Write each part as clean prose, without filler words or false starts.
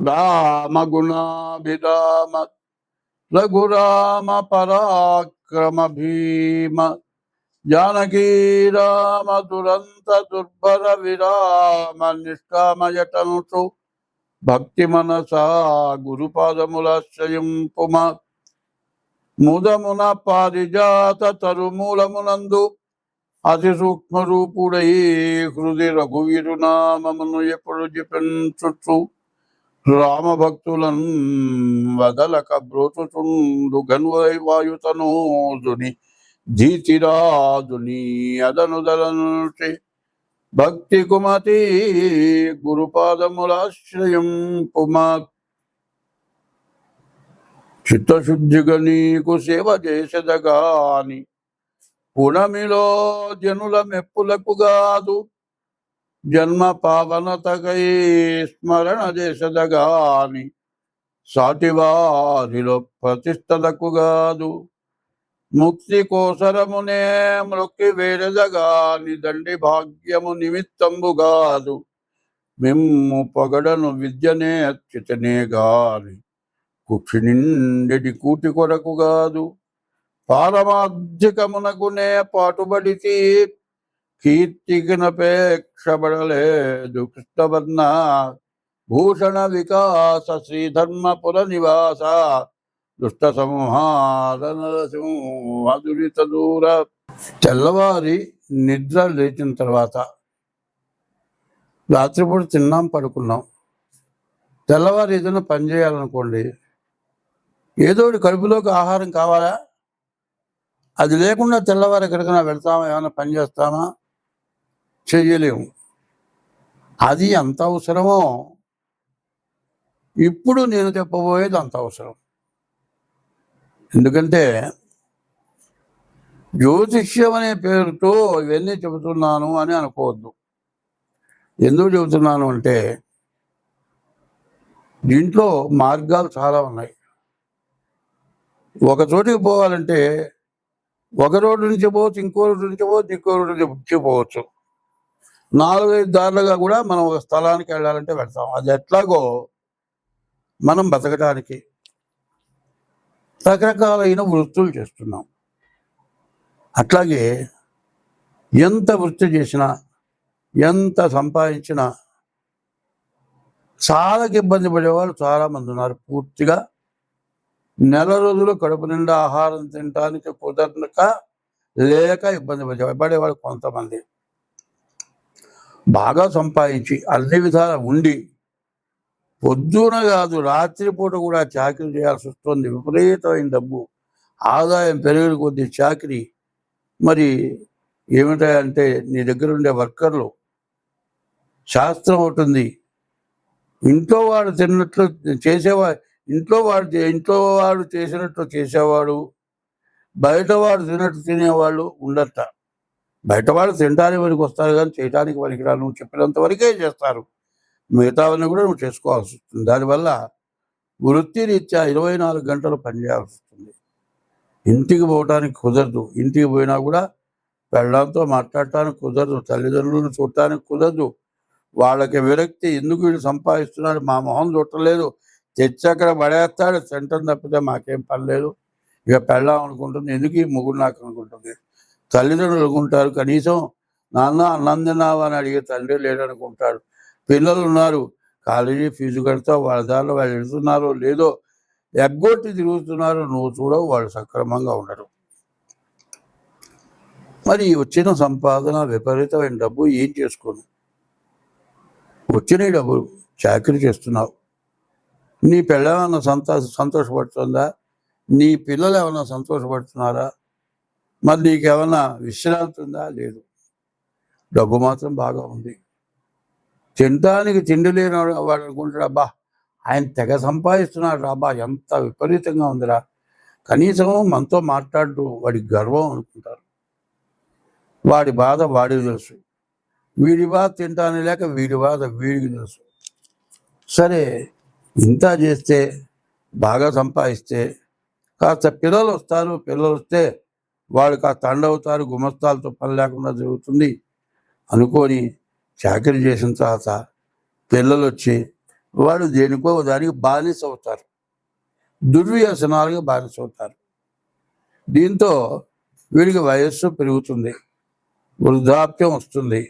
రామ గుణాభిరామ రఘురామ పరాక్రమ భీమ జానకీ రామ దురంత దుర్భర విరామ నిష్కామయటనుసు భక్తి మనసా గురుపాదములాశ్రయింపుమ ముదమున పారిజాత తరుమూలమునందు అతి సూక్ష్మ రూపుడై హృది రఘువీరునామమును ఎప్పుడు జపించుచు రామభక్తులను వదలక బ్రోచుచుండు గన్వైవాయుతనోజుని ధీతిరాజుని అదనుదలనుచి భక్తి కుమతి గురుపాదములాశ్రయింపుమా చిత్తశుద్ధిగా నీకు సేవ చేసెదగాని పునమిలో జనుల మెప్పులకు గాదు జన్మ పావనతకై స్మరణ చేసెదగాని సాటివారిలో ప్రతిష్టలకు గాదు ముక్తి కోసరమునే మృక్కి వేడెదగాని దండి భాగ్యము నిమిత్తంబు గాదు మిమ్ము పొగడను విద్యనే అచ్యుతనే గాని కుక్షి నిండెడి కూటి కొరకు గాదు పారమార్థికమునకునే పాటుబడితి కీర్తికినపేక్షబడలేదు కృష్ణవర్ణ భూషణ వికాస శ్రీధర్మపుర నివాస దుష్ట సంహార నరసింహదురిత దూర. తెల్లవారి నిద్ర లేచిన తర్వాత రాత్రిపూట తిన్నాం పడుకున్నాం, తెల్లవారి ఏదైనా పని చేయాలనుకోండి, ఏదో కడుపులోకి ఆహారం కావాలా, అది లేకుండా తెల్లవారు ఎక్కడికైనా వెళ్తామా, ఏమైనా పని చేస్తామా, చెయ్యలేము. అది ఎంత అవసరమో ఇప్పుడు నేను చెప్పబోయేది అంత అవసరం. ఎందుకంటే జ్యోతిష్యం అనే పేరుతో ఇవన్నీ చెబుతున్నాను అని అనుకోవద్దు. ఎందుకు చెబుతున్నాను అంటే దీంట్లో మార్గాలు చాలా ఉన్నాయి. ఒక చోటికి పోవాలంటే ఒక రోడ్డు నుంచి పోవచ్చు, ఇంకో రోడ్డు నుంచి పోవచ్చు, ఇంకో రోడ్డు నుంచి పోవచ్చు. 4-5 దారులుగా కూడా మనం ఒక స్థలానికి వెళ్ళాలంటే వెళ్తాం. అది ఎట్లాగో మనం బతకడానికి రకరకాలైన వృత్తులు చేస్తున్నాం. అట్లాగే ఎంత వృత్తి చేసినా, ఎంత సంపాదించినా చాలా ఇబ్బంది పడేవాళ్ళు చాలామంది ఉన్నారు. పూర్తిగా నెల రోజులు కడుపు నిండా ఆహారం తినడానికి కుదరక లేక ఇబ్బంది పడేవాళ్ళు కొంతమంది. బాగా సంపాదించి అన్ని విధాల ఉండి పొద్దున కాదు రాత్రిపూట కూడా చాకరీ చేయాల్సి వస్తుంది. విపరీతమైన డబ్బు, ఆదాయం పెరిగిన కొద్ది చాకరీ. మరి ఏమిటంటే నీ దగ్గర ఉండే వర్కర్లు, శాస్త్రం ఉంటుంది, ఇంట్లో వాడు తిన్నట్లు చేసేవాడు, ఇంట్లో వాడు చేసినట్లు చేసేవాడు, బయటవాడు తిన్నట్టు తినేవాళ్ళు ఉండట. బయటవాడు తినడానికి వరకు వస్తారు కానీ చేయడానికి వరకు నువ్వు చెప్పినంత వరకే చేస్తారు, మిగతావన్నీ కూడా నువ్వు చేసుకోవాల్సి వస్తుంది. దానివల్ల వృత్తిరీత్యా 24 గంటలు పనిచేయాల్సి వస్తుంది. ఇంటికి పోవటానికి కుదరదు. ఇంటికి పోయినా కూడా పెళ్ళాంతో మాట్లాడటానికి కుదరదు, తల్లిదండ్రులను చూడటానికి కుదరదు. వాళ్ళకి విరక్తి, ఎందుకు వీళ్ళు సంపాదిస్తున్నాడు, మా మొహం చుట్టలేదు, తెచ్చక్కడ పడేస్తాడు, సెంటర్ తప్పితే మాకేం పని లేదు. ఇక పెళ్ళాం అనుకుంటుంది, ఎందుకు ఈ మొగుడు నాకు అనుకుంటుంది. తల్లిదండ్రులు అనుకుంటారు, కనీసం నాన్న అన్నం తిన్నావా అని అడిగే తండ్రి లేడనుకుంటాడు. పిల్లలు ఉన్నారు, కాలేజీ ఫీజు కడతా, వాళ్ళ దారిలో వాళ్ళు వెళ్తున్నారో లేదో ఎగ్గొట్టి తిరుగుతున్నారు, నువ్వు చూడవు, వాళ్ళు సక్రమంగా ఉండరు. మరి వచ్చిన సంపాదన విపరీతమైన డబ్బు ఏం చేసుకోను. వచ్చిన డబ్బులు చాకరీ చేస్తున్నావు. నీ పిల్ల ఏమన్నా సంతోషపడుతుందా? నీ పిల్లలు ఏమన్నా సంతోషపడుతున్నారా? మరి నీకేమన్నా విశ్రాంతి ఉందా? లేదు. డబ్బు మాత్రం బాగా ఉంది. తినడానికి తిండి లేని వాడు అనుకుంటాడు, అబ్బా ఆయన తెగ సంపాదిస్తున్నాడు రా, అబ్బా ఎంత విపరీతంగా ఉందిరా, కనీసం మనతో మాట్లాడు, వాడికి గర్వం అనుకుంటారు. వాడి బాధ వాడికి తెలుసు, వీడి బాధ తింటానే లేక వీడి బాధ వీడికి తెలుసు. సరే, ఇంత చేస్తే, బాగా సంపాదిస్తే కాస్త పిల్లలు వస్తారు, పిల్లలు వస్తే వాళ్ళు కాస్త అండవుతారు, గుమస్తాలతో పని లేకుండా జరుగుతుంది అనుకొని చాకరీ చేసిన తర్వాత పిల్లలు వచ్చి వాడు దేనికో దానికి బానిస అవుతారు, దుర్వ్యసనాలుగా బానిస అవుతారు. దీంతో వీడికి వయస్సు పెరుగుతుంది, వృద్ధాప్యం వస్తుంది.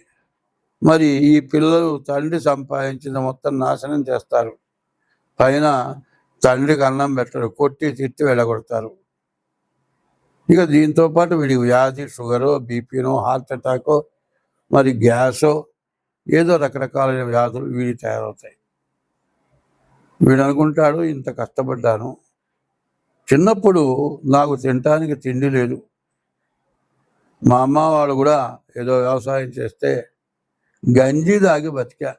మరి ఈ పిల్లలు తండ్రి సంపాదించిన మొత్తం నాశనం చేస్తారు. పైన తండ్రికి అన్నం పెట్టరు, కొట్టి తిట్టి వెళ్ళగొడతారు. ఇక దీంతో పాటు వీడికి వ్యాధి, షుగరో, బీపీనో, హార్ట్ అటాకో, మరి గ్యాసో, ఏదో రకరకాలైన వ్యాధులు వీడి తయారవుతాయి. వీడు అనుకుంటాడు, ఇంత కష్టపడ్డాను, చిన్నప్పుడు నాకు తినటానికి తిండి లేదు, మా అమ్మ వాళ్ళు కూడా ఏదో వ్యవసాయం చేస్తే గంజి తాగి బతికా,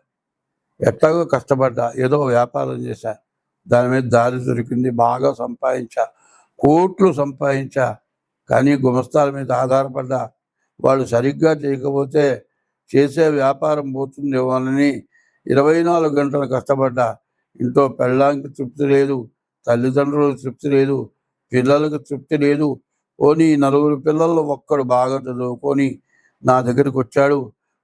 ఎట్లాగో కష్టపడ్డా, ఏదో వ్యాపారం చేశా, దాని మీద దారి దొరికింది, బాగా సంపాదించా, కోట్లు సంపాదించా, కానీ గుమస్తాల మీద ఆధారపడ్డా, వాళ్ళు సరిగ్గా చేయకపోతే చేసే వ్యాపారం పోతుందేమోనని 24 గంటలు కష్టపడ్డా. ఇంట్లో పెళ్ళాంకి తృప్తి లేదు, తల్లిదండ్రులకు తృప్తి లేదు, పిల్లలకు తృప్తి లేదు. పోనీ 4 పిల్లల్లో ఒక్కడు బాగా చదువుకొని నా దగ్గరికి వచ్చాడు,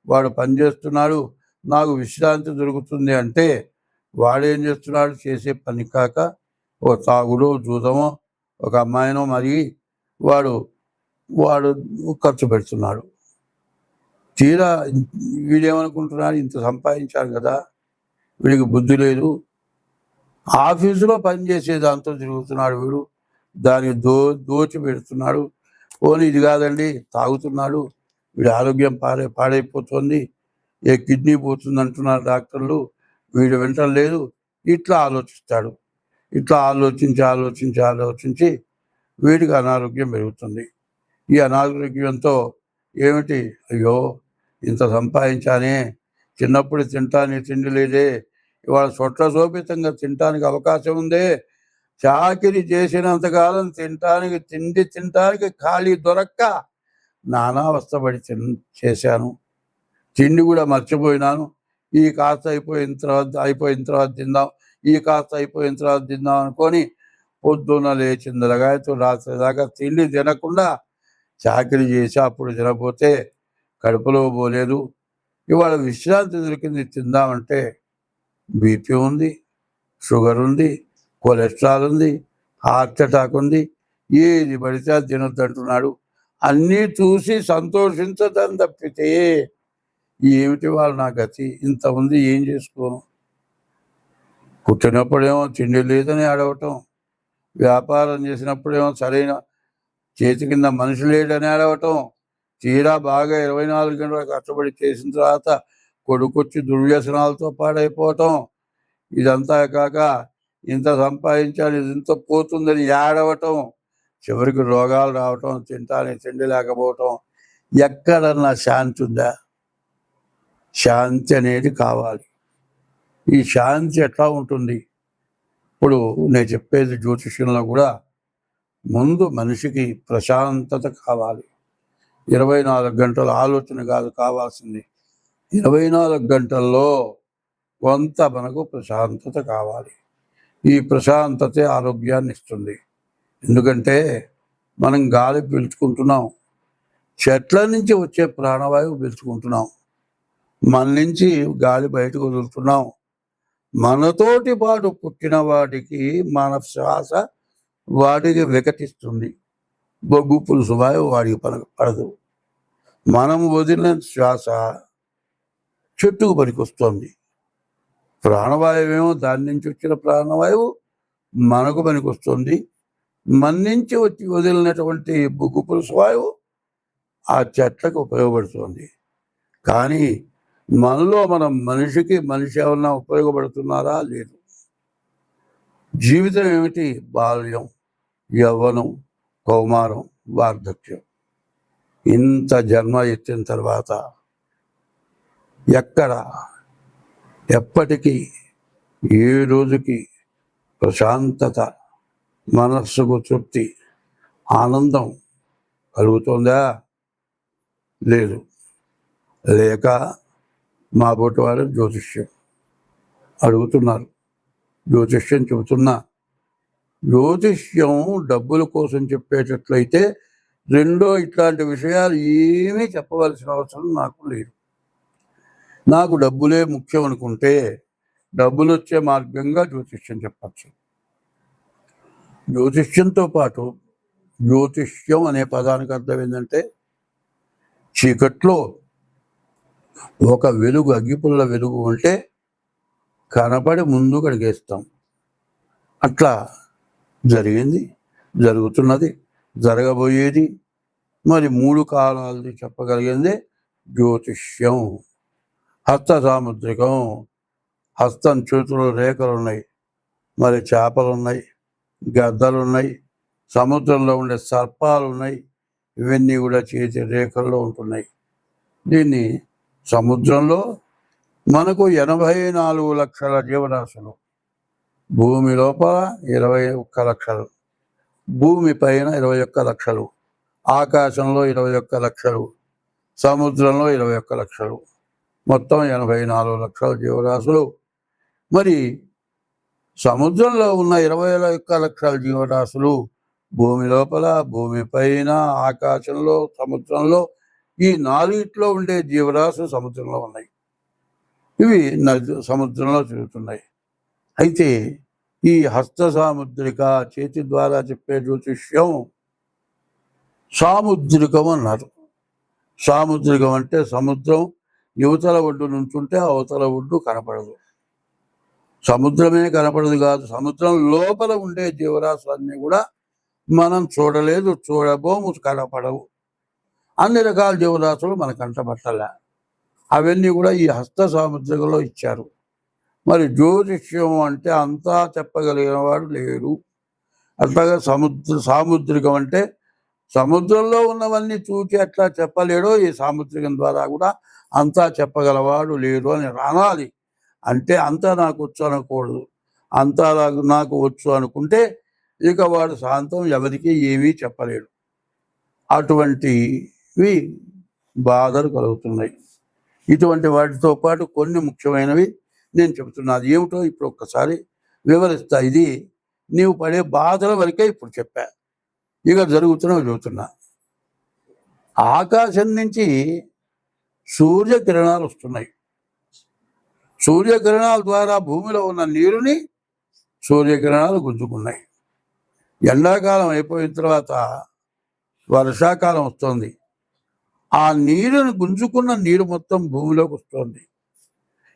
వాడు పనిచేస్తున్నాడు, నాకు విశ్రాంతి దొరుకుతుంది అంటే వాడేం చేస్తున్నాడు? చేసే పని కాక ఒక తాగుడో, జూదమో, ఒక అమ్మాయినో మరి వాడు వాడు ఖర్చు పెడుతున్నాడు. తీరా వీడేమనుకుంటున్నాడు, ఇంత సంపాదించాడు కదా, వీడికి బుద్ధి లేదు, ఆఫీసులో పనిచేసే దాంతో తిరుగుతున్నాడు వీడు, దాన్ని దోచి పెడుతున్నాడు. పోనీ ఇది కాదండి, తాగుతున్నాడు, వీడి ఆరోగ్యం పాడైపోతుంది, ఏ కిడ్నీ పోతుంది అంటున్నారు డాక్టర్లు, వీడు వింటలేదు. ఇట్లా ఆలోచిస్తాడు. ఇట్లా ఆలోచించి వీడికి అనారోగ్యం పెరుగుతుంది. ఈ అనారోగ్యంతో ఏమిటి, అయ్యో ఇంత సంపాదించానే, చిన్నప్పుడు తినటానికి తిండి లేదే, ఇవాళ శోభితంగా తినటానికి అవకాశం ఉందే, చాకిరి చేసినంతకాలం తినటానికి ఖాళీ దొరక్క నానా అవస్థపడి చేశాను, తిండి కూడా మర్చిపోయినాను, ఈ కాస్త అయిపోయిన తర్వాత తిందాం, ఈ కాస్త అయిపోయిన తర్వాత తిందాం అనుకొని పొద్దున్న లేచింది లగాయతూ రాత్రి దాకా తిండి తినకుండా చాకరీ చేసి అప్పుడు తినకపోతే కడుపులో పోలేదు. ఇవాళ విశ్రాంతి దొరికింది, తిందామంటే బీపీ ఉంది, షుగర్ ఉంది, కొలెస్ట్రాల్ ఉంది, హార్ట్ అటాక్ ఉంది, ఏది పడితే తినొద్దంటున్నాడు. అన్నీ చూసి సంతోషించదని తప్పితే ఏమిటి వాళ్ళు నా గతి, ఇంత ఉంది, ఏం చేసుకోను. పుట్టినప్పుడేమో తిండి లేదని అడగటం, వ్యాపారం చేసినప్పుడేమో సరైన చేతి కింద మనిషి లేడని అడగటం, తీరా బాగా 24 గంటలు కష్టపడి చేసిన తర్వాత కొడుకొచ్చి దుర్వ్యసనాలతో పాడైపోవటం, ఇదంతా కాక ఇంత సంపాదించాలి, ఇంత పోతుందని ఏడవటం, చివరికి రోగాలు రావటం, తిండి లేకపోవటం. ఎక్కడన్నా శాంతి ఉందా? శాంతి అనేది కావాలి. ఈ శాంతి ఎట్లా ఉంటుంది? ఇప్పుడు నేను చెప్పేది జ్యోతిష్యంలో కూడా ముందు మనిషికి ప్రశాంతత కావాలి. 24 గంటల ఆలోచన కాదు కావాల్సింది, 24 గంటల్లో కొంత మనకు ప్రశాంతత కావాలి. ఈ ప్రశాంతతే ఆరోగ్యాన్ని ఇస్తుంది. ఎందుకంటే మనం గాలి పీల్చుకుంటున్నాం, చెట్ల నుంచి వచ్చే ప్రాణవాయువు పీల్చుకుంటున్నాం, మన నుంచి గాలి బయటకు వదులుతున్నాం. మనతోటి పాటు పుట్టిన వాటికి మన శ్వాస వాటికి వికటిస్తుంది, బొగ్గు పులుసు వాయువు వాడికి పడదు. మనం వదిలిన శ్వాస చెట్టుకు పనికొస్తుంది. ప్రాణవాయువు ఏమో దాని నుంచి వచ్చిన ప్రాణవాయువు మనకు పనికొస్తుంది. మన నుంచి వచ్చి వదిలినటువంటి బొగ్గు పులుసు వాయువు ఆ చెట్లకు ఉపయోగపడుతుంది. కానీ మనలో మనిషి ఏమన్నా ఉపయోగపడుతున్నారా? లేదు. జీవితం ఏమిటి? బాల్యం, యవ్వనం, కౌమారం, వార్ధక్యం. ఇంత జన్మ ఎత్తిన తర్వాత ఎప్పటికీ ఏ రోజుకి ప్రశాంతత, మనస్సుకు తృప్తి, ఆనందం కలుగుతుందా? లేదు. లేక మా బోటి వారు జ్యోతిష్యం అడుగుతున్నారు, జ్యోతిష్యం చెబుతున్నా. జ్యోతిష్యం డబ్బుల కోసం చెప్పేటట్లయితే రెండో ఇట్లాంటి విషయాలు ఏమీ చెప్పవలసిన అవసరం నాకు లేదు. నాకు డబ్బులే ముఖ్యం అనుకుంటే డబ్బులు వచ్చే మార్గంగా జ్యోతిష్యం చెప్పచ్చు. జ్యోతిష్యంతో పాటు జ్యోతిష్యం అనే పదానికి అర్థం ఏంటంటే చీకట్లో ఒక వెలుగు, అగ్గిపుల్ల వెలుగు ఉంటే కనపడి ముందు అడిగేస్తాం. అట్లా జరిగింది, జరుగుతున్నది, జరగబోయేది, మరి 3 కాలాలది చెప్పగలిగింది జ్యోతిష్యం. హస్త సాముద్రికం, హస్తం చేతులు రేఖలు ఉన్నాయి, మరి చేపలు ఉన్నాయి, గద్దలు ఉన్నాయి, సముద్రంలో ఉండే సర్పాలు ఉన్నాయి, ఇవన్నీ కూడా చేతి రేఖల్లో ఉంటున్నాయి. దీన్ని సముద్రంలో మనకు 84 లక్షల జీవరాశులు, భూమి లోపల 21 లక్షలు, భూమి పైన 21 లక్షలు, ఆకాశంలో 21 లక్షలు, సముద్రంలో 21 లక్షలు, మొత్తం 84 లక్షల జీవరాశులు. మరి సముద్రంలో ఉన్న 21 లక్షల జీవరాశులు భూమి లోపల, భూమి పైన, ఆకాశంలో, సముద్రంలో, ఈ 4 ఉండే జీవరాశులు సముద్రంలో ఉన్నాయి. ఇవి సముద్రంలో తిరుగుతున్నాయి. అయితే ఈ హస్త సాముద్రిక, చేతి ద్వారా చెప్పే జ్యోతిష్యం సాముద్రికం అన్నారు. సాముద్రికం అంటే సముద్రం యువతల ఒడ్డు నుంచుంటే అవతల ఒడ్డు కనపడదు. సముద్రమే కనపడదు కాదు, సముద్రం లోపల ఉండే జీవరాశులన్నీ కూడా మనం చూడలేదు, చూడబోము, కనపడవు. అన్ని రకాల జీవరాశులు మన కంటపట్టలే. అవన్నీ కూడా ఈ హస్త సాముద్రికలో ఇచ్చారు. మరి జ్యోతిష్యం అంటే అంతా చెప్పగలిగిన వాడు లేడు. అట్లాగే సాముద్రికం అంటే సముద్రంలో ఉన్నవన్నీ చూసి అట్లా చెప్పలేడో, ఈ సాముద్రికం ద్వారా కూడా అంతా చెప్పగలవాడు లేడు అని అనాలి. అంటే అంతా నాకు వచ్చు అనకూడదు. అంతా నాకు వచ్చు అనుకుంటే ఇక వాడు శాంతం ఎవరికి ఏమీ చెప్పలేడు. అటువంటివి బాధలు కలుగుతున్నాయి. ఇటువంటి వాటితో పాటు కొన్ని ముఖ్యమైనవి నేను చెబుతున్నది ఏమిటో ఇప్పుడు ఒక్కసారి వివరిస్తా. ఇది నీవు పడే బాధల వరకే ఇప్పుడు చెప్పా. ఇక జరుగుతున్నవి చెబుతున్నా. ఆకాశం నుంచి సూర్యకిరణాలు వస్తున్నాయి. సూర్యకిరణాల ద్వారా భూమిలో ఉన్న నీరుని సూర్యకిరణాలు గుంజుకున్నాయి. ఎండాకాలం అయిపోయిన తర్వాత వర్షాకాలం వస్తుంది. ఆ నీరుని గుంజుకున్న నీరు మొత్తం భూమిలోకి వస్తుంది.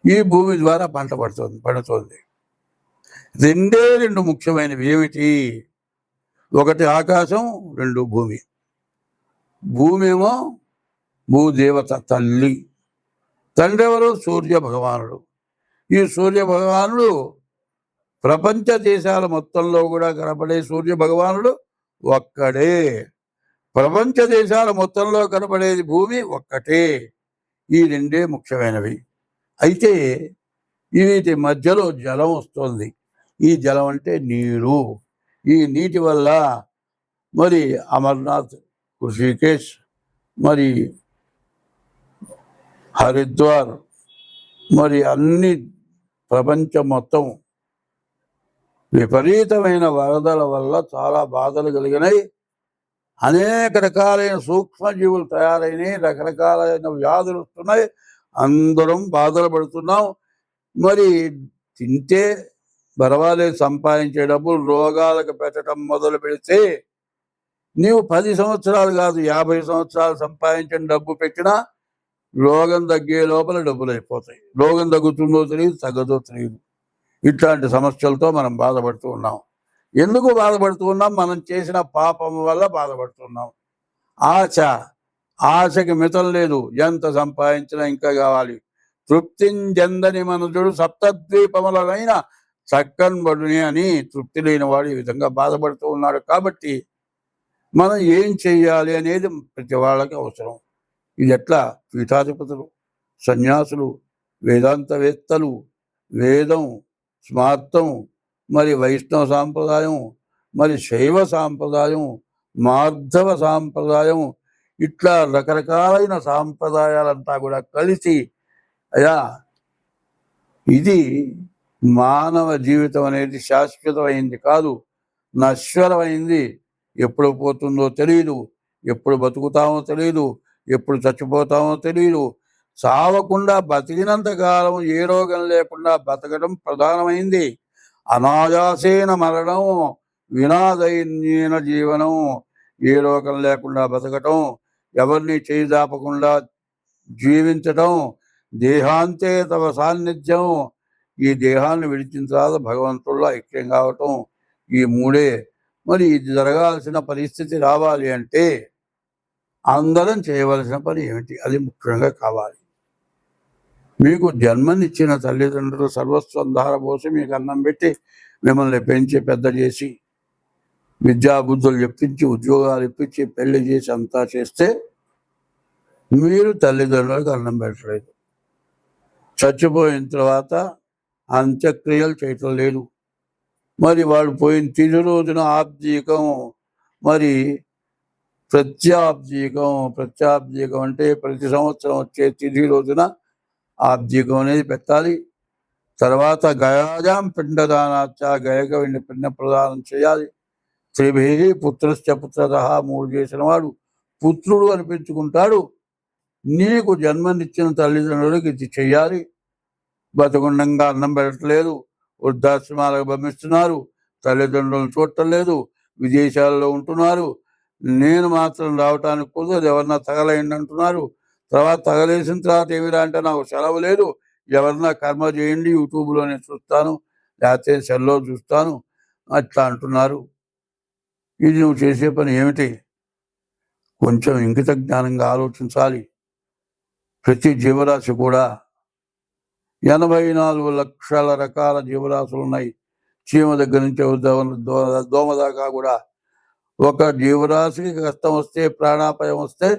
ఈ భూమి ద్వారా పంట పండుతుంది. 2 ముఖ్యమైనవి ఏమిటి? ఒకటి ఆకాశం, 2 భూమి. భూమి ఏమో భూదేవత తల్లి, తండ్రి ఎవరు? సూర్య భగవానుడు. ఈ సూర్య భగవానుడు ప్రపంచ దేశాల మొత్తంలో కూడా కనపడే సూర్య భగవానుడు ఒక్కడే. ప్రపంచ దేశాల మొత్తంలో కనపడేది భూమి ఒక్కటే. ఈ 2 ముఖ్యమైనవి. అయితే వీటి మధ్యలో జలం వస్తుంది. ఈ జలం అంటే నీరు. ఈ నీటి వల్ల మరి అమర్నాథ్, ఋషికేశ్, మరి హరిద్వార్, మరి అన్ని ప్రపంచం మొత్తం విపరీతమైన వరదల వల్ల చాలా బాధలు కలిగినాయి. అనేక రకాలైన సూక్ష్మజీవులు తయారైనాయి. రకరకాలైన వ్యాధులు వస్తున్నాయి. అందరం బాధలు పడుతున్నాం. మరి తింటే పర్వాలేదు, సంపాదించే డబ్బులు రోగాలకు పెట్టడం మొదలు పెడితే నీవు 10 సంవత్సరాలు కాదు 50 సంవత్సరాలు సంపాదించిన డబ్బు పెట్టినా రోగం తగ్గే లోపల డబ్బులు అయిపోతాయి. రోగం తగ్గుతుందో తెలియదు, తగ్గదో తెలియదు. ఇట్లాంటి సమస్యలతో మనం బాధపడుతూ ఉన్నాం. ఎందుకు బాధపడుతూ ఉన్నాం? మనం చేసిన పాపం వల్ల బాధపడుతున్నాం. ఆశకి మితం లేదు. ఎంత సంపాదించినా ఇంకా కావాలి. తృప్తించెందని మనుజుడు సప్తద్వీపములైన చక్కన్బడుని అని తృప్తి లేని వాడు ఈ విధంగా బాధపడుతూ ఉన్నాడు. కాబట్టి మనం ఏం చెయ్యాలి అనేది ప్రతి వాళ్ళకి అవసరం. ఇది ఎట్లా? పీఠాధిపతులు, సన్యాసులు, వేదాంతవేత్తలు, వేదం, స్మార్తం, మరి వైష్ణవ సాంప్రదాయం, మరి శైవ సాంప్రదాయం, మాధవ సాంప్రదాయం, ఇట్లా రకరకాలైన సాంప్రదాయాలంతా కూడా కలిసి అయ్యా ఇది మానవ జీవితం అనేది శాశ్వతమైంది కాదు, నశ్వరమైంది. ఎప్పుడు పోతుందో తెలియదు, ఎప్పుడు బతుకుతామో తెలియదు, ఎప్పుడు చచ్చిపోతామో తెలియదు. సావకుండా బతికినంత కాలం ఏ రోగం లేకుండా బతకడం ప్రధానమైంది. అనాయాసేన మరణం, వినాదైన్యేన జీవనం. ఏ రోగం లేకుండా బతకటం, ఎవరిని చేయిదాపకుండా జీవించటం, దేహాంతే తవ సాన్నిధ్యం. ఈ దేహాన్ని విడిచిన తర్వాత భగవంతుల్లో ఐక్యం కావటం, ఈ మూడే. మరి ఇది జరగాల్సిన పరిస్థితి రావాలి అంటే అందరం చేయవలసిన పని ఏమిటి? అది ముఖ్యంగా కావాలి. మీకు జన్మనిచ్చిన తల్లిదండ్రులు సర్వస్వం ధారపోసి మీకు అన్నం పెట్టి మిమ్మల్ని పెంచి పెద్ద చేసి విద్యాబుద్ధులు చెప్పించి ఉద్యోగాలు ఇప్పించి పెళ్లి చేసి అంతా చేస్తే మీరు తల్లిదండ్రులకు అన్నం పెట్టలేదు. చచ్చిపోయిన తర్వాత అంత్యక్రియలు చేయటం లేదు. మరి వాడు పోయిన తిది రోజున ఆబ్దీకం, మరి ప్రత్యాబ్దీకం అంటే ప్రతి సంవత్సరం వచ్చే తిథి రోజున ఆబ్దీకం అనేది పెట్టాలి. తర్వాత గయాజాం పిండదానాచ, గయక పిండ ప్రదానం చేయాలి. త్రిభి పుత్రశ్చ పుత్రత, 3 చేసిన వాడు పుత్రుడు అనిపించుకుంటాడు. నీకు జన్మనిచ్చిన తల్లిదండ్రులకు ఇది చెయ్యాలి. బతుకుండంగా అన్నం పెట్టలేదు, వృద్ధాశ్రమాలకు పంపిస్తున్నారు, తల్లిదండ్రులను చూడటం లేదు, విదేశాల్లో ఉంటున్నారు. నేను మాత్రం రావటానికి కుదరదు, ఎవరన్నా తగలయండి అంటున్నారు. తర్వాత తగలేసిన తర్వాత ఏమిరా అంటే నాకు సెలవు లేదు, ఎవరన్నా కర్మ చేయండి, యూట్యూబ్లోనే చూస్తాను, లేకపోతే సెల్లో చూస్తాను అట్లా అంటున్నారు. ఇది నువ్వు చేసే పని ఏమిటి? కొంచెం ఇంగిత జ్ఞానంగా ఆలోచించాలి. ప్రతి జీవరాశి కూడా 84 లక్షల రకాల జీవరాశులు ఉన్నాయి. చీమ దగ్గర నుంచి దోమ దాకా కూడా. ఒక జీవరాశికి కష్టం వస్తే, ప్రాణాపాయం వస్తే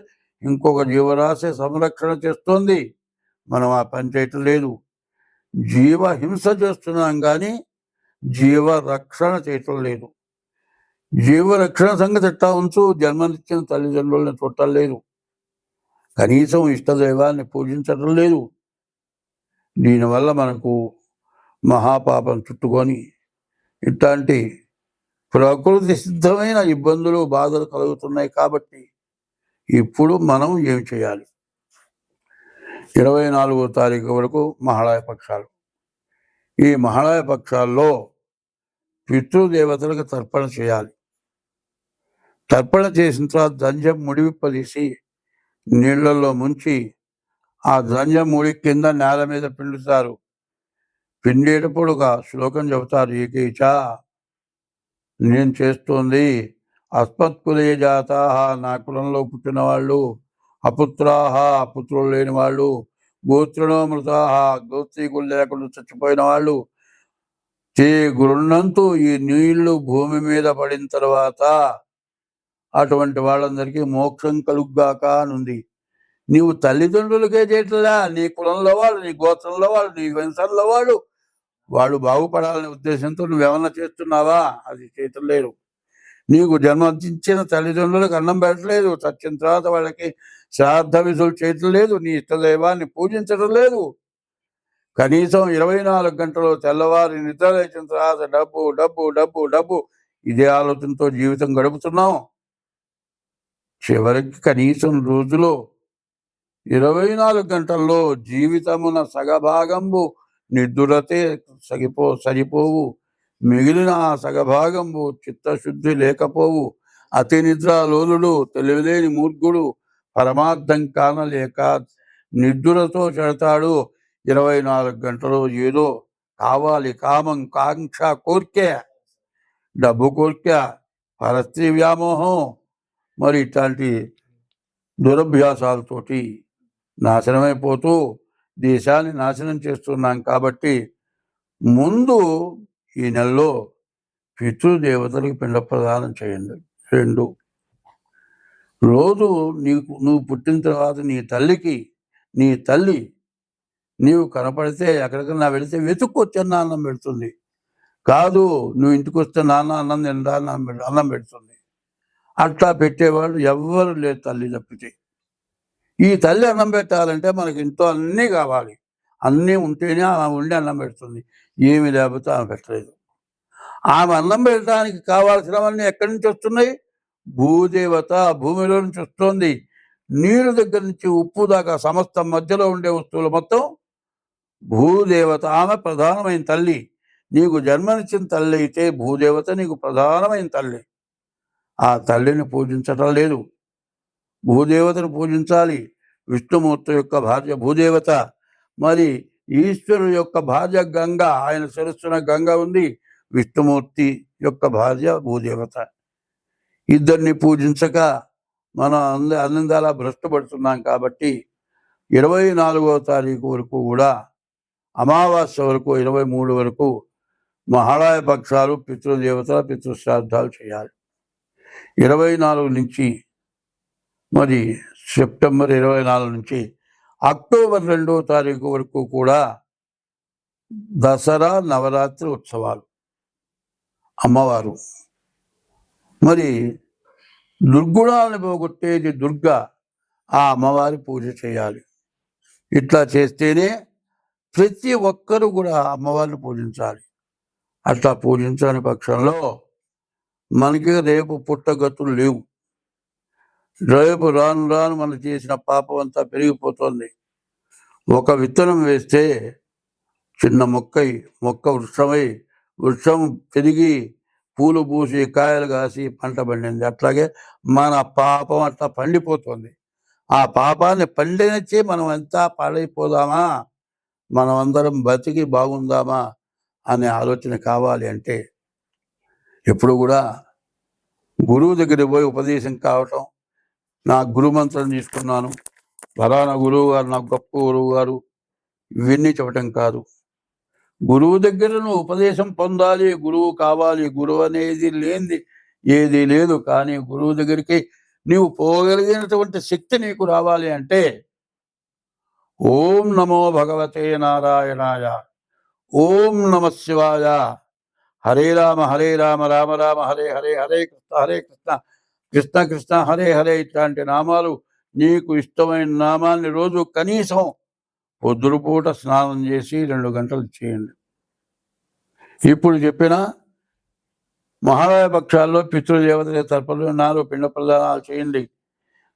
ఇంకొక జీవరాశి సంరక్షణ చేస్తుంది. మనం ఆ పని చేయటం లేదు. జీవహింస చేస్తున్నాం కానీ జీవరక్షణ చేయటం లేదు. జీవరక్షణ సంగతి ఎట్టా ఉంచు, జన్మనిచ్చిన తల్లిదండ్రులను చూడటం లేదు, కనీసం ఇష్టదైవాన్ని పూజించటం లేదు. దీనివల్ల మనకు మహాపాపం చుట్టుకొని ఇట్లాంటి ప్రకృతి సిద్ధమైన ఇబ్బందులు, బాధలు కలుగుతున్నాయి. కాబట్టి ఇప్పుడు మనం ఏం చేయాలి? 24వ తారీఖు వరకు మహాళయ పక్షాలు. ఈ మహాళయ పక్షాల్లో పితృదేవతలకు తర్పణ చేయాలి. తర్పణ చేసిన తర్వాత దంజం ముడివిప్పదీసి నీళ్లలో ముంచి ఆ దంజం ముడి కింద నేల మీద పిండుతారు. పిండేటప్పుడు ఒక శ్లోకం చెబుతారు. ఏకైచ, నేను చేస్తోంది అస్మత్కులే జాతా, నా కులంలో పుట్టిన వాళ్ళు, అపుత్రాహ, పుత్రులు లేని వాళ్ళు, గోత్రులో మృతాహ, గోత్రీకులు లేకుండా చచ్చిపోయిన వాళ్ళు, తే గృహంతు, ఈ నీళ్లు భూమి మీద పడిన తర్వాత అటువంటి వాళ్ళందరికీ మోక్షం కలుగ్గాక అనుంది. నీవు తల్లిదండ్రులకే చేయట్లా, నీ కులంలో వాళ్ళు, నీ గోత్రంలో వాళ్ళు, నీ వంశంలో వాళ్ళు బాగుపడాలనే ఉద్దేశంతో నువ్వేమన్నా చేస్తున్నావా? అది చేయటం లేదు. నీకు జన్మనిచ్చిన తల్లిదండ్రులకు అన్నం పెట్టలేదు, చచ్చిన తర్వాత వాళ్ళకి శ్రాద్ధ విధులు చేయటం లేదు, నీ ఇష్టదైవాన్ని పూజించడం లేదు. కనీసం 24 గంటలు తెల్లవారి నిద్ర లేచిన తర్వాత డబ్బు డబ్బు డబ్బు డబ్బు ఇదే ఆలోచనతో జీవితం గడుపుతున్నాం. చివరికి కనీసం రోజులో 24 గంటల్లో జీవితమున సగభాగంబు నిద్దురతే సరిపోవు, మిగిలిన ఆ సగభాగంబు చిత్తశుద్ధి లేకపోవు. అతి నిద్రాలోలుడు, తెలివిలేని మూర్ఖుడు, పరమార్థం కానలేక నిద్దురతో చెడతాడు. 24 గంటలు ఏదో కావాలి, కామం, కాంక్ష, కోర్కె, డబ్బు కోర్కె, పరస్త్రీ వ్యామోహం, మరి ఇట్లాంటి దురభ్యాసాలతోటి నాశనమైపోతూ దేశాన్ని నాశనం చేస్తున్నాం. కాబట్టి ముందు ఈ నెలలో పితృదేవతలకు పిండ ప్రదానం చేయండి. 2, రోజు నువ్వు పుట్టిన తర్వాత నీ తల్లి నీవు కనపడితే ఎక్కడికన్నా వెళితే వెతుక్కొచ్చన్న అన్నం పెడుతుంది. కాదు, నువ్వు ఇంటికి వస్తే నాన్న అన్నం తిందా అన్నం పెడుతుంది. అట్లా పెట్టేవాళ్ళు ఎవ్వరు లేరు తల్లి తప్పితే. ఈ తల్లి అన్నం పెట్టాలంటే మనకి ఇంట్లో అన్నీ కావాలి. అన్నీ ఉంటేనే ఆమె ఉండి అన్నం పెడుతుంది. ఏమి లేకపోతే ఆమె పెట్టలేదు. ఆమె అన్నం పెట్టడానికి కావాల్సినవన్నీ ఎక్కడి నుంచి వస్తున్నాయి? భూదేవత భూమిలో నుంచి వస్తుంది. నీరు దగ్గర నుంచి ఉప్పు దాకా సమస్త మధ్యలో ఉండే వస్తువులు మొత్తం భూదేవత. ఆమె ప్రధానమైన తల్లి. నీకు జన్మనిచ్చిన తల్లి అయితే భూదేవత నీకు ప్రధానమైన తల్లి. ఆ తల్లిని పూజించటం లేదు, భూదేవతను పూజించాలి. విష్ణుమూర్తి యొక్క భార్య భూదేవత. మరి ఈశ్వరుడు యొక్క భార్య గంగ, ఆయన శిరస్సున గంగ ఉంది. విష్ణుమూర్తి యొక్క భార్య భూదేవత. ఇద్దరిని పూజించక మనం అన్నిందాలా భ్రష్టపడుతున్నాం. కాబట్టి 24వ తారీఖు వరకు కూడా, అమావాస్య వరకు 23 వరకు మహాళయ పక్షాలు, పితృదేవతల పితృశ్రాద్ధాలు చేయాలి. 24 నుంచి మరి సెప్టెంబర్ 24 నుంచి అక్టోబర్ 2వ తారీఖు వరకు కూడా దసరా నవరాత్రి ఉత్సవాలు. అమ్మవారు మరి దుర్గుణాలను పోగొట్టేది దుర్గా, ఆ అమ్మవారి పూజ చేయాలి. ఇట్లా చేస్తేనే ప్రతి ఒక్కరూ కూడా అమ్మవారిని పూజించాలి. అట్లా పూజించని పక్షంలో మనకి రేపు పుట్టగతులు లేవు. రేపు రాను రాను మనం చేసిన పాపం అంతా పెరిగిపోతుంది. ఒక విత్తనం వేస్తే చిన్న మొక్క వృక్షమై, వృక్షం పెరిగి పూలు పూసి కాయలు కాసి పంట పండింది. అట్లాగే మన పాపం అట్లా పండిపోతుంది. ఆ పాపాన్ని పండినచ్చే మనం ఎంత పాడైపోదామా, మనం అందరం బతికి బాగుందామా అనే ఆలోచన కావాలి. అంటే ఎప్పుడు కూడా గురువు దగ్గరికి పోయి ఉపదేశం కావటం, నా గురుమంత్రం తీసుకున్నాను, ఫలానా గురువు గారు నాకు గొప్ప గురువు గారు, ఇవన్నీ చెప్పటం కాదు. గురువు దగ్గర నువ్వు ఉపదేశం పొందాలి, గురువు కావాలి. గురువు అనేది లేనిది ఏది లేదు. కానీ గురువు దగ్గరికి నీవు పోగలిగినటువంటి శక్తి నీకు రావాలి అంటే ఓం నమో భగవతే నారాయణాయ, ఓం నమ శివాయ, హరే రామ రామ రామ హరే హరే, హరే కృష్ణ కృష్ణ కృష్ణ హరే హరే. ఇట్లాంటి నామాలు నీకు ఇష్టమైన నామాన్ని రోజు కనీసం పొద్దురుపూట స్నానం చేసి 2 గంటలు చేయండి. ఇప్పుడు చెప్పిన మహాలయ పక్షాల్లో పితృదేవతల తరపులు 4 పిండ ప్రదానాలు చేయండి.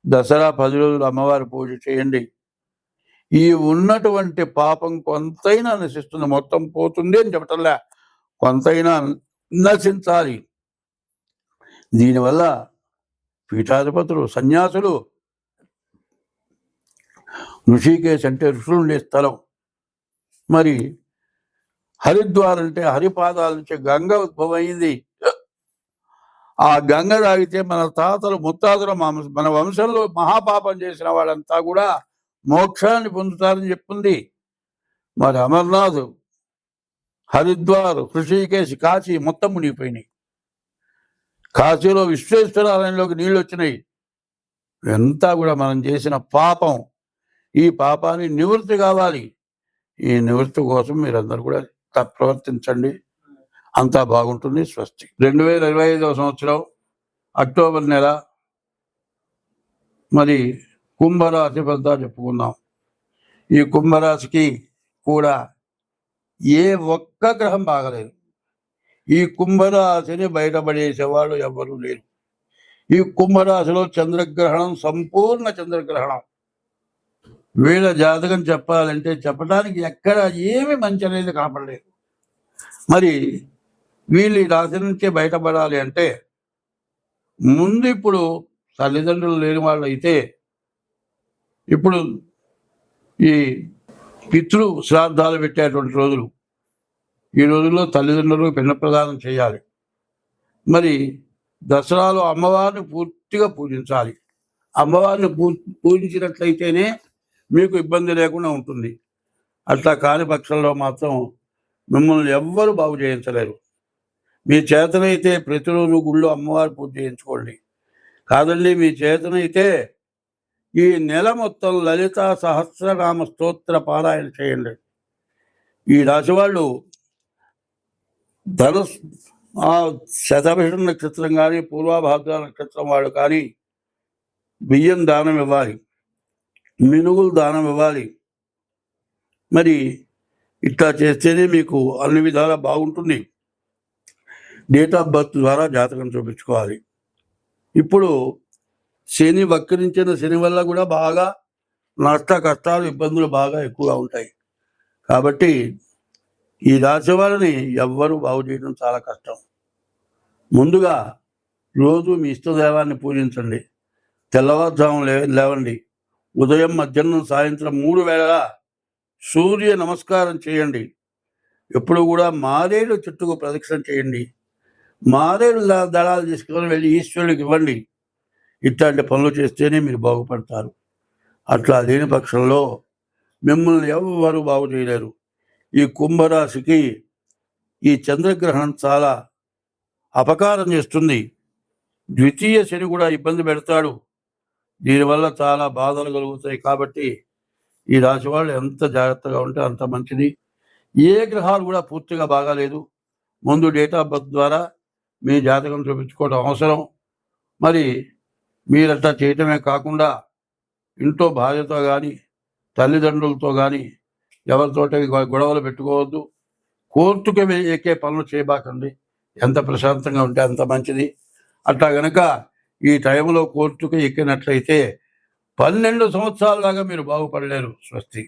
దసరా 10 రోజులు అమ్మవారి పూజ చేయండి. ఈ ఉన్నటువంటి పాపం కొంతైనా నశిస్తుంది. మొత్తం పోతుంది అని చెప్పటంలే, కొంతైనా నశించాలి. దీనివల్ల పీఠాధిపతులు, సన్యాసులు, ఋషికేశ్ అంటే ఋషులు ఉండే స్థలం, మరి హరిద్వార్ అంటే హరిపాదాల నుంచి గంగ ఉద్భవమైంది. ఆ గంగ తాగితే మన తాతలు ముత్తాతలు మన వంశంలో మహాపాపం చేసిన వాళ్ళంతా కూడా మోక్షాన్ని పొందుతారని చెప్పింది. మరి అమర్నాథ్, హరిద్వార్, ఋషికేశ్, కాశీ మొత్తం మునిగిపోయినాయి. కాశీలో విశ్వేశ్వరాలయంలోకి నీళ్ళు వచ్చినాయి. ఎంత కూడా మనం చేసిన పాపం, ఈ పాపాన్ని నివృత్తి కావాలి. ఈ నివృత్తి కోసం మీరందరూ కూడా ప్రవర్తించండి. అంతా బాగుంటుంది. స్వస్తి. 2025వ సంవత్సరం అక్టోబర్ నెల మరి కుంభరాశి ఫలితాలు చెప్పుకుందాం. ఈ కుంభరాశికి కూడా ఏ ఒక్క గ్రహం బాగలేదు. ఈ కుంభరాశిని బయటపడేసేవాళ్ళు ఎవరు లేరు. ఈ కుంభరాశిలో చంద్రగ్రహణం, సంపూర్ణ చంద్రగ్రహణం. వీళ్ళ జాతకం చెప్పాలంటే చెప్పడానికి ఎక్కడ ఏమి మంచి అనేది కనపడలేదు. మరి వీళ్ళు ఈ రాశి నుంచే బయటపడాలి అంటే ముందు ఇప్పుడు తల్లిదండ్రులు లేని వాళ్ళు అయితే ఇప్పుడు ఈ పితృ శ్రాద్ధాలు పెట్టేటువంటి రోజులు, ఈ రోజుల్లో తల్లిదండ్రులకు పిండ ప్రదానం చేయాలి. మరి దసరాలో అమ్మవారిని పూర్తిగా పూజించాలి. అమ్మవారిని పూజించినట్లయితేనే మీకు ఇబ్బంది లేకుండా ఉంటుంది. అట్లా కాని పక్షంలో మాత్రం మిమ్మల్ని ఎవ్వరూ బాగు చేయించలేరు. మీ చేతనైతే ప్రతిరోజు గుళ్ళో అమ్మవారి పూజ చేయించుకోండి. కాదండి మీ చేతనైతే ఈ నెల మొత్తం లలితా సహస్రనామ స్తోత్ర పారాయణ చేయండి. ఈ రాశి వాళ్ళు శతభిషం నక్షత్రం కానీ, పూర్వభాద్ర నక్షత్రం వాళ్ళు కానీ బియ్యం దానం ఇవ్వాలి, మినుగులు దానం ఇవ్వాలి. మరి ఇట్లా చేస్తేనే మీకు అన్ని విధాలా బాగుంటుంది. డేట్ ఆఫ్ బర్త్ ద్వారా జాతకం చూపించుకోవాలి. ఇప్పుడు శని వక్రించిన శని వల్ల కూడా బాగా నష్ట కష్టాలు ఇబ్బందులు బాగా ఎక్కువగా ఉంటాయి. కాబట్టి ఈ రాశి వారిని ఎవ్వరూ బాగు చేయడం చాలా కష్టం. ముందుగా రోజు మీ ఇష్టదైవాన్ని పూజించండి. తెల్లవారుజాము లేవండి. ఉదయం, మధ్యాహ్నం, సాయంత్రం 3 వేళలా సూర్య నమస్కారం చేయండి. ఎప్పుడు కూడా మారేడు చెట్టుకు ప్రదక్షిణ చేయండి. మారేడు దళాలు తీసుకొని వెళ్ళి ఈశ్వరుడికి ఇవ్వండి. ఇట్లాంటి పనులు చేస్తేనే మీరు బాగుపడతారు. అట్లా లేని పక్షంలో మిమ్మల్ని ఎవ్వరూ బాగు చేయలేరు. ఈ కుంభరాశికి ఈ చంద్రగ్రహణం చాలా అపకారం చేస్తుంది. ద్వితీయ శని కూడా ఇబ్బంది పెడతాడు. దీనివల్ల చాలా బాధలు కలుగుతాయి. కాబట్టి ఈ రాశి వాళ్ళు ఎంత జాగ్రత్తగా ఉంటే అంత మంచిది. ఏ గ్రహాలు కూడా పూర్తిగా బాగాలేదు. ముందు డేట్ ఆఫ్ బర్త్ ద్వారా మీ జాతకం చూపించుకోవడం అవసరం. మరి మీరట్లా చేయటమే కాకుండా ఇంట్లో భార్యతో కానీ, తల్లిదండ్రులతో కానీ ఎవరితోటి గొడవలు పెట్టుకోవద్దు. కోర్టుకు ఎక్కే పనులు చేయబాకండి. ఎంత ప్రశాంతంగా ఉంటే అంత మంచిది. అట్లా గనక ఈ టైంలో కోర్టుకు ఎక్కినట్లయితే 12 సంవత్సరాల దాకా మీరు బాగుపడలేరు. స్వస్తి.